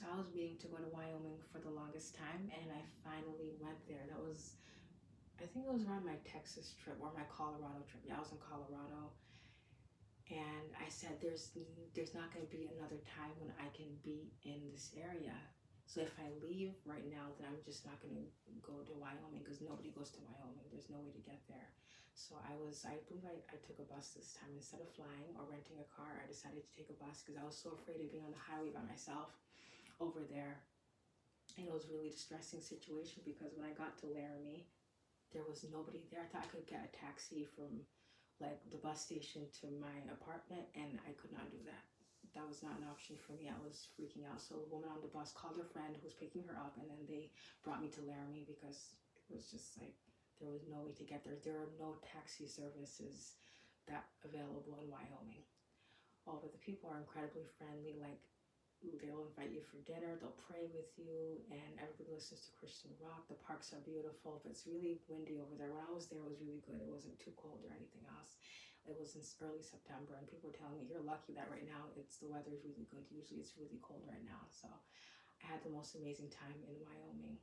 So I was meaning to go to Wyoming for the longest time, and I finally went there. That was, I think it was around my Texas trip or my Colorado trip. Yeah, I was in Colorado, and I said, there's not going to be another time when I can be in this area. So if I leave right now, then I'm just not going to go to Wyoming because nobody goes to Wyoming. There's no way to get there. So I believe I took a bus this time instead of flying or renting a car. I decided to take a bus because I was so afraid of being on the highway by myself over there. And it was a really distressing situation because when I got to Laramie, there was nobody there. I thought I could get a taxi from like the bus station to my apartment, and I could not do that. That was not an option for me. I was freaking out. So a woman on the bus called her friend who was picking her up, and then they brought me to Laramie because it was just like there was no way to get there. There are no taxi services that available in Wyoming. Oh, but the people are incredibly friendly. Like they'll invite you for dinner, they'll pray with you, and everybody listens to Christian rock. The parks are beautiful, but it's really windy over there. When I was there, it was really good. It wasn't too cold or anything else. It was in early September, and people were telling me, you're lucky that right now the weather is really good. Usually it's really cold right now. So I had the most amazing time in Wyoming.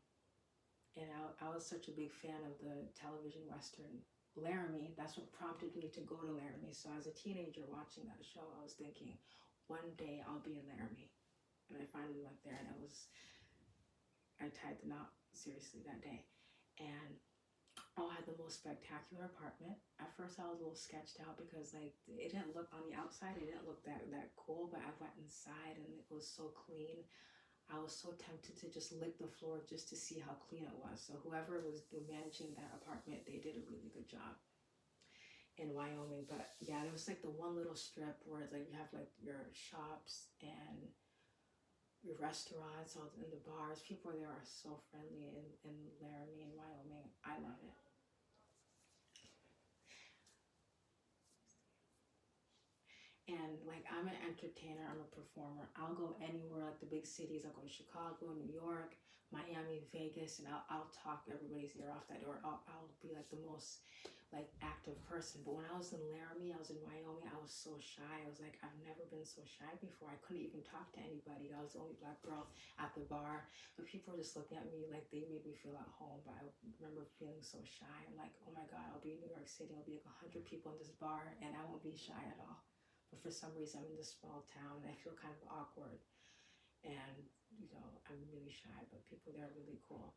And I was such a big fan of the television Western Laramie. That's what prompted me to go to Laramie. So as a teenager watching that show, I was thinking, one day I'll be in Laramie. And I finally went there, and I tied the knot seriously that day. And I had the most spectacular apartment. At first I was a little sketched out because like it didn't look on the outside, it didn't look that cool, but I went inside and it was so clean. I was so tempted to just lick the floor just to see how clean it was. So whoever was managing that apartment, they did a really good job in Wyoming. But yeah, there was like the one little strip where it's like you have like your shops and your restaurants, all in the bars. People there are so friendly in Laramie and Wyoming. I love it. And like I'm an entertainer, I'm a performer. I'll go anywhere, like the big cities. I'll go to Chicago, New York, Miami, Vegas, and I'll talk everybody's ear off that door. I'll be like the most like active person. But when I was in Laramie, I was in Wyoming, I was so shy. I was like, I've never been so shy before. I couldn't even talk to anybody. I was the only black girl at the bar. But people were just looking at me like they made me feel at home. But I remember feeling so shy. I'm like, oh my God, I'll be in New York City. I'll be like 100 people in this bar and I won't be shy at all. But for some reason, I'm in this small town and I feel kind of awkward. And, I'm really shy, but people there are really cool.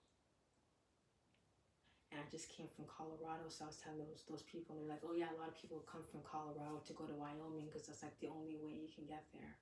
And I just came from Colorado, so I was telling those people, and they're like, oh yeah, a lot of people come from Colorado to go to Wyoming because that's like the only way you can get there.